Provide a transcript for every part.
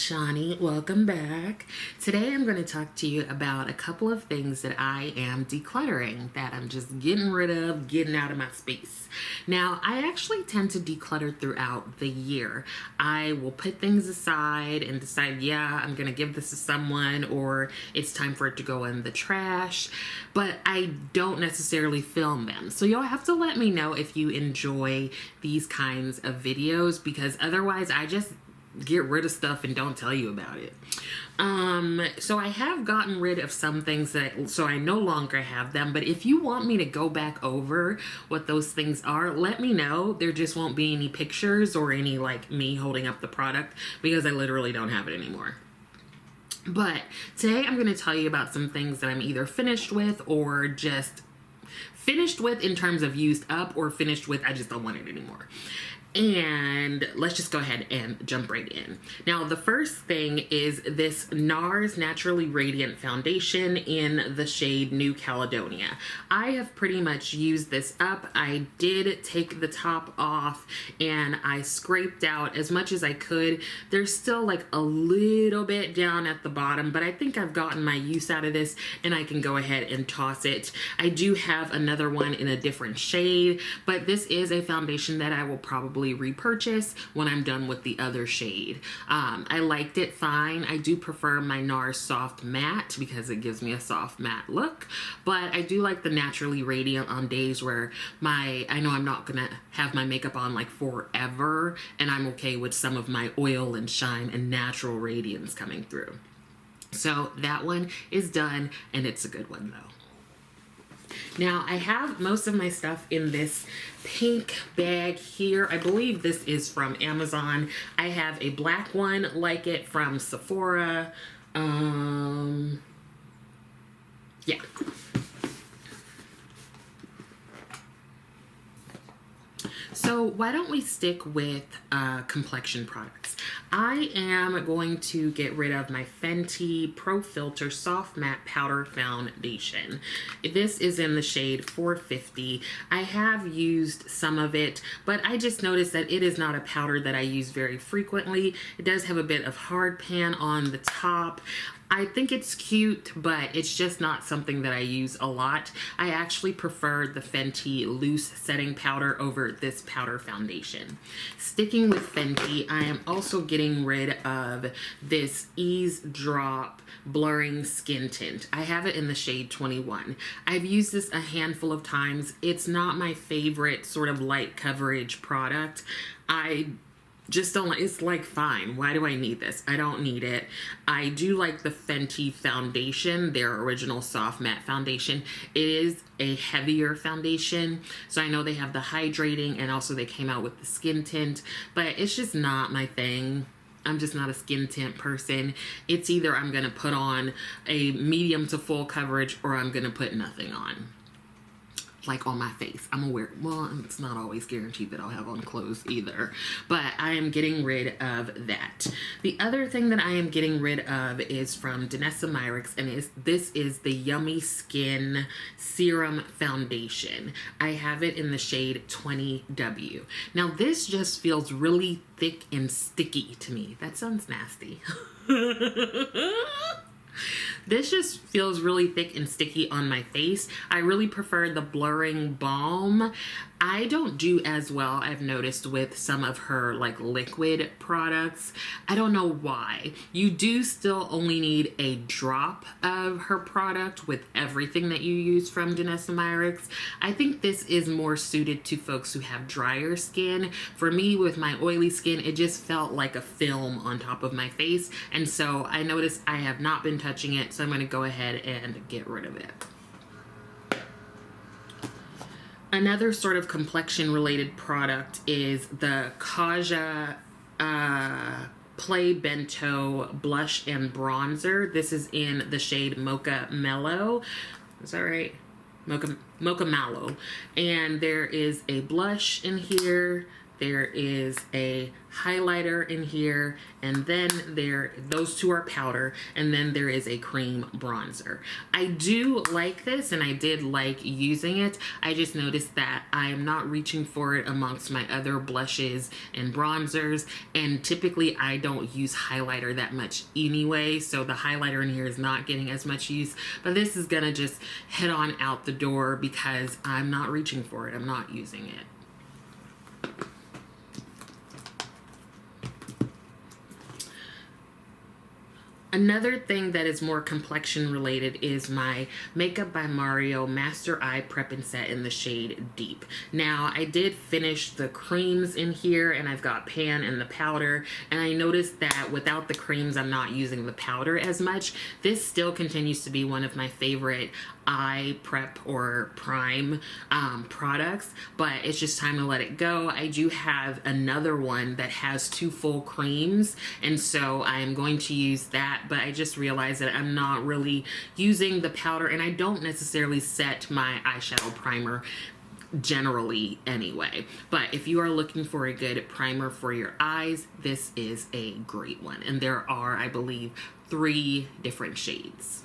Shawnee, welcome back. Today I'm going to talk to you about a couple of things that I am decluttering, that I'm just getting rid of, getting out of my space. Now, I actually tend to declutter throughout the year. I will put things aside and decide, yeah, I'm going to give this to someone, or it's time for it to go in the trash, but I don't necessarily film them. So you'll have to let me know if you enjoy these kinds of videos, because otherwise I just get rid of stuff and don't tell you about it. So I have gotten rid of some things so I no longer have them, but if you want me to go back over what those things are, let me know. There just won't be any pictures or any like me holding up the product, because I literally don't have it anymore. But today I'm going to tell you about some things that I'm either finished with, or just finished with in terms of used up, or finished with I just don't want it anymore. And let's just go ahead and jump right in. Now, the first thing is this NARS Naturally Radiant Foundation in the shade New Caledonia. I have pretty much used this up. I did take the top off and I scraped out as much as I could. There's still like a little bit down at the bottom, but I think I've gotten my use out of this and I can go ahead and toss it. I do have another one in a different shade, but this is a foundation that I will probably repurchase when I'm done with the other shade. I liked it fine. I do prefer my NARS Soft Matte because it gives me a soft matte look, but I do like the Naturally Radiant on days where I know I'm not gonna have my makeup on like forever, and I'm okay with some of my oil and shine and natural radiance coming through. So that one is done, and it's a good one though. Now, I have most of my stuff in this pink bag here. I believe this is from Amazon. I have a black one like it from Sephora. Yeah. So why don't we stick with complexion products? I am going to get rid of my Fenty Pro Filter Soft Matte Powder Foundation. This is in the shade 450. I have used some of it, but I just noticed that it is not a powder that I use very frequently. It does have a bit of hard pan on the top. I think it's cute, but it's just not something that I use a lot. I actually prefer the Fenty Loose Setting Powder over this powder foundation. Sticking with Fenty, I am also getting rid of this Ease Drop Blurring Skin Tint. I have it in the shade 21. I've used this a handful of times. It's not my favorite sort of light coverage product. I just don't like, it's like, fine, why do I need this? I don't need it. I do like the Fenty foundation, their original soft matte foundation. It is a heavier foundation, so I know they have the hydrating, and also they came out with the skin tint, but it's just not my thing. I'm just not a skin tint person. It's either I'm gonna put on a medium to full coverage, or I'm gonna put nothing on. Like on my face. I'm aware, well, it's not always guaranteed that I'll have on clothes either, but I am getting rid of that. The other thing that I am getting rid of is from Danessa Myricks, and this is the Yummy Skin Serum Foundation. I have it in the shade 20W. Now this just feels really thick and sticky to me. That sounds nasty. This just feels really thick and sticky on my face. I really prefer the Blurring Balm. I don't do as well, I've noticed, with some of her like liquid products. I don't know why. You do still only need a drop of her product with everything that you use from Danessa Myricks. I think this is more suited to folks who have drier skin. For me, with my oily skin, it just felt like a film on top of my face, and so I noticed I have not been touching it, so I'm going to go ahead and get rid of it. Another sort of complexion related product is the Kaja Play Bento Blush and Bronzer. This is in the shade Mocha Mellow. Is that right? Mocha Mallow. And there is a blush in here. there is a highlighter in here, and then those two are powder, and then there is a cream bronzer. I do like this, and I did like using it. I just noticed that I am not reaching for it amongst my other blushes and bronzers, and typically I don't use highlighter that much anyway, so the highlighter in here is not getting as much use, but this is gonna just head on out the door because I'm not reaching for it. I'm not using it. Another thing that is more complexion related is my Makeup by Mario Master Eye Prep and Set in the shade Deep. Now, I did finish the creams in here, and I've got pan and the powder, and I noticed that without the creams, I'm not using the powder as much. This still continues to be one of my favorite eye prep or prime products, but it's just time to let it go. I do have another one that has 2 full creams, and so I am going to use that, but I just realized that I'm not really using the powder, and I don't necessarily set my eyeshadow primer generally anyway. But if you are looking for a good primer for your eyes, this is a great one, and there are, I believe, 3 different shades.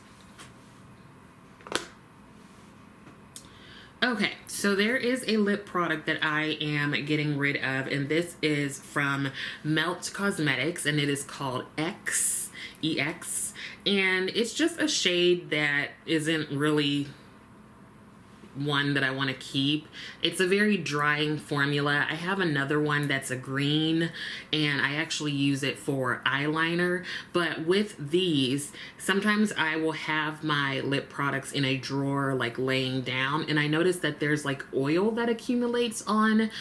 Okay, so there is a lip product that I am getting rid of, and this is from Melt Cosmetics, and it is called EX, and it's just a shade that isn't really one that I want to keep. It's a very drying formula. I have another one that's a green, and I actually use it for eyeliner, but with these, sometimes I will have my lip products in a drawer like laying down, and I notice that there's like oil that accumulates on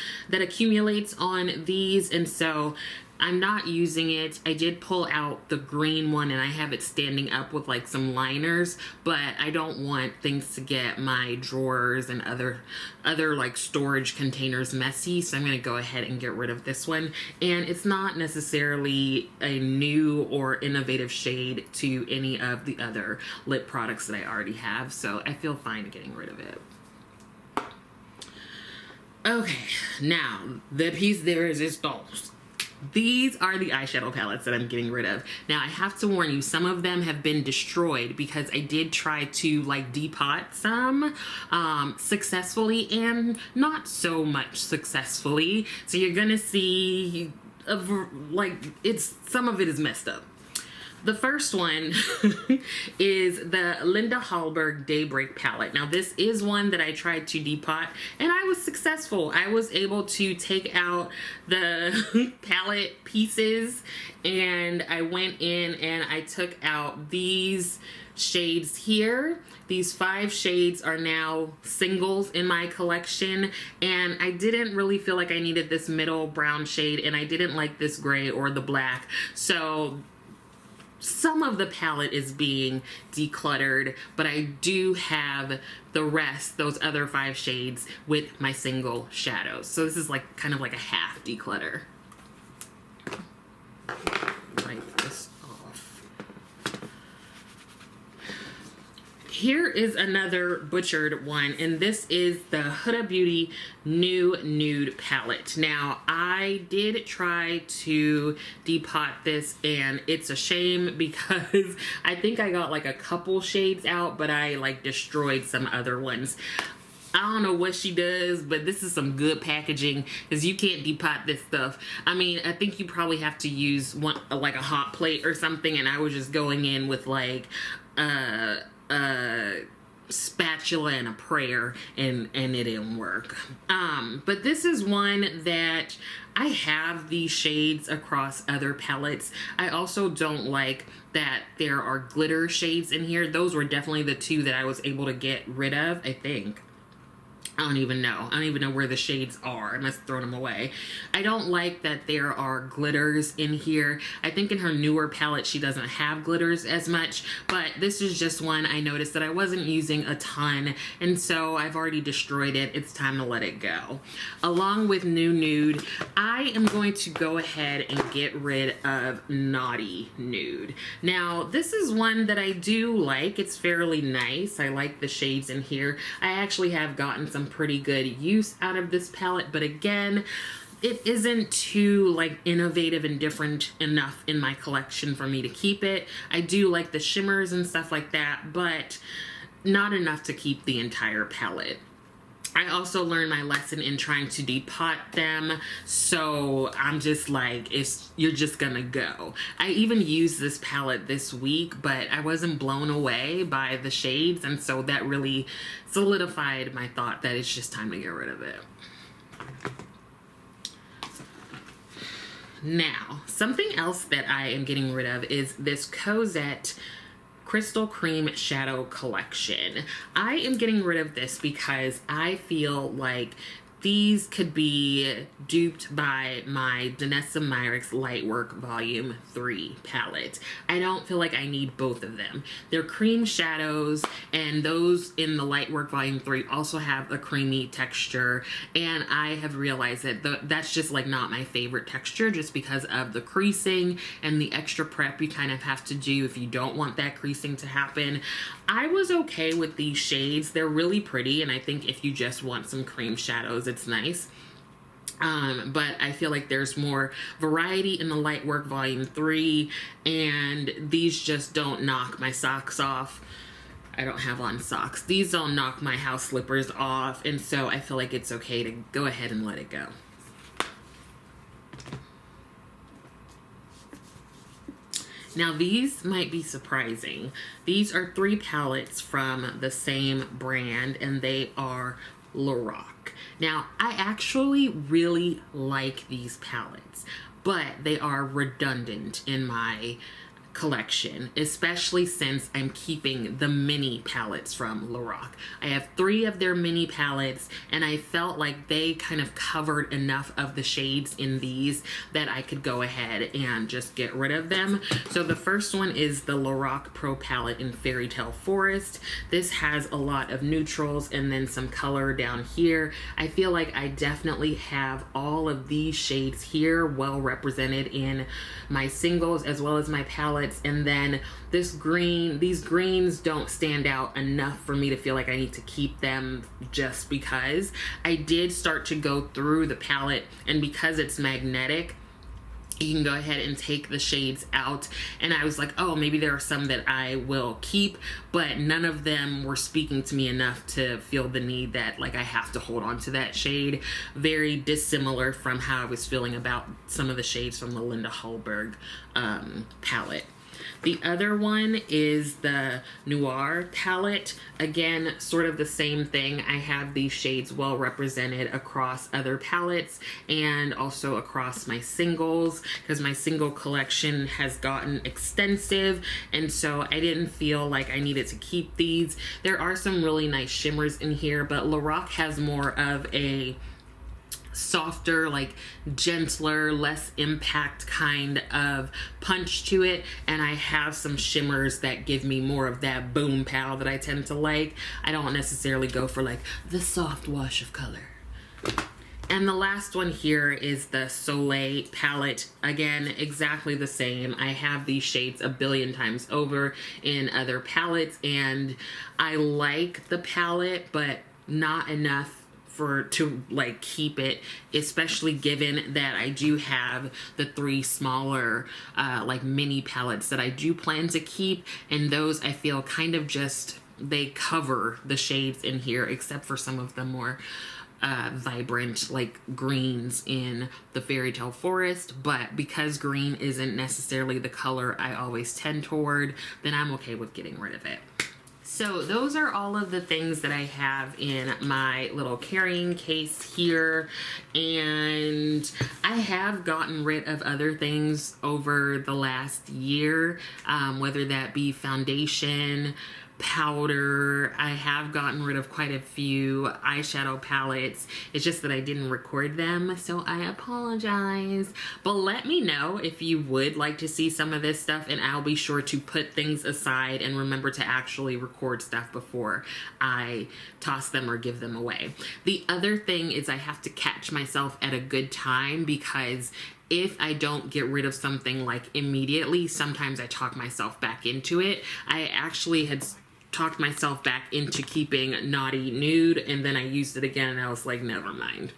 these, and so I'm not using it. I did pull out the green one, and I have it standing up with like some liners, but I don't want things to get my drawers and other like storage containers messy, so I'm gonna go ahead and get rid of this one. And it's not necessarily a new or innovative shade to any of the other lip products that I already have, so I feel fine getting rid of it. Okay, now the piece de resistance. These are the eyeshadow palettes that I'm getting rid of. Now, I have to warn you, some of them have been destroyed because I did try to like depot some successfully and not so much successfully. So you're gonna see some of it is messed up. The first one is the Linda Hallberg Daybreak palette. Now, this is one that I tried to depot, and I was successful. I was able to take out the palette pieces, and I went in and I took out these shades here. These 5 shades are now singles in my collection, and I didn't really feel like I needed this middle brown shade, and I didn't like this gray or the black. So some of the palette is being decluttered, but I do have the rest, those other 5 shades, with my single shadows. So this is like kind of like a half declutter. Wipe this off. Here is another butchered one, and this is the Huda Beauty New Nude palette. Now, I did try to depot this, and it's a shame because I think I got like a couple shades out, but I like destroyed some other ones. I don't know what she does, but this is some good packaging because you can't depot this stuff. I mean, I think you probably have to use one like a hot plate or something, and I was just going in with like a spatula and a prayer, and it didn't work. But this is one that I have these shades across other palettes. I also don't like that there are glitter shades in here. Those were definitely the 2 that I was able to get rid of, I think. I don't even know. I don't even know where the shades are. I must have thrown them away. I don't like that there are glitters in here. I think in her newer palette, she doesn't have glitters as much, but this is just one I noticed that I wasn't using a ton, and so I've already destroyed it. It's time to let it go. Along with New Nude, I am going to go ahead and get rid of Naughty Nude. Now, this is one that I do like. It's fairly nice. I like the shades in here. I actually have gotten some pretty good use out of this palette, but again, it isn't too like innovative and different enough in my collection for me to keep it. I do like the shimmers and stuff like that, but not enough to keep the entire palette. I also learned my lesson in trying to depot them, so I'm just like, you're just gonna go. I even used this palette this week, but I wasn't blown away by the shades, and so that really solidified my thought that it's just time to get rid of it. Now, something else that I am getting rid of is this Cosette Crystal Cream Shadow Collection. I am getting rid of this because I feel like these could be duped by my Danessa Myricks Lightwork Volume 3 palette. I don't feel like I need both of them. They're cream shadows, and those in the Lightwork Volume 3 also have a creamy texture, and I have realized that that's just like not my favorite texture, just because of the creasing and the extra prep you kind of have to do if you don't want that creasing to happen. I was okay with these shades. They're really pretty, and I think if you just want some cream shadows, it's nice. But I feel like there's more variety in the Lightwork Volume 3, and these just don't knock my socks off. I don't have on socks. These don't knock my house slippers off, and so I feel like it's okay to go ahead and let it go. Now these might be surprising. These are 3 palettes from the same brand, and they are Lorac. Now I actually really like these palettes, but they are redundant in my collection, especially since I'm keeping the mini palettes from Lorac. I have 3 of their mini palettes, and I felt like they kind of covered enough of the shades in these that I could go ahead and just get rid of them. So the first one is the Lorac Pro palette in Fairy Tale Forest. This has a lot of neutrals and then some color down here. I feel like I definitely have all of these shades here well represented in my singles as well as my palette. And then these greens don't stand out enough for me to feel like I need to keep them just because. I did start to go through the palette, and because it's magnetic, you can go ahead and take the shades out, and I was like, oh, maybe there are some that I will keep, but none of them were speaking to me enough to feel the need that like I have to hold on to that shade. Very dissimilar from how I was feeling about some of the shades from the Linda Hallberg palette. The other one is the Noir palette. Again, sort of the same thing. I have these shades well represented across other palettes and also across my singles, because my single collection has gotten extensive, and so I didn't feel like I needed to keep these. There are some really nice shimmers in here, but Lorac has more of a softer, like gentler, less impact kind of punch to it, and I have some shimmers that give me more of that boom pow that I tend to like. I don't necessarily go for like the soft wash of color. And the last one here is the Soleil palette. Again, exactly the same. I have these shades a billion times over in other palettes, and I like the palette, but not enough to like keep it, especially given that I do have the 3 smaller like mini palettes that I do plan to keep, and those I feel kind of just, they cover the shades in here except for some of the more vibrant like greens in the Fairy Tale Forest, but because green isn't necessarily the color I always tend toward, then I'm okay with getting rid of it. So those are all of the things that I have in my little carrying case here, and I have gotten rid of other things over the last year, whether that be foundation, powder. I have gotten rid of quite a few eyeshadow palettes. It's just that I didn't record them, so I apologize. But let me know if you would like to see some of this stuff, and I'll be sure to put things aside and remember to actually record stuff before I toss them or give them away. The other thing is I have to catch myself at a good time, because if I don't get rid of something like immediately, sometimes I talk myself back into it. I actually had talked myself back into keeping Naughty Nude, and then I used it again and I was like, never mind.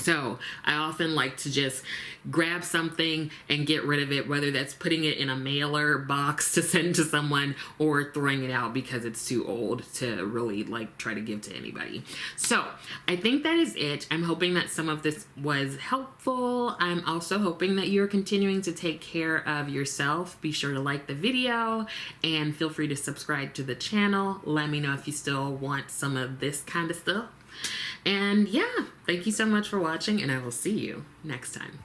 So I often like to just grab something and get rid of it, whether that's putting it in a mailer box to send to someone or throwing it out because it's too old to really like try to give to anybody. So I think that is it. I'm hoping that some of this was helpful. I'm also hoping that you're continuing to take care of yourself. Be sure to like the video and feel free to subscribe to the channel. Let me know if you still want some of this kind of stuff. And yeah, thank you so much for watching, and I will see you next time.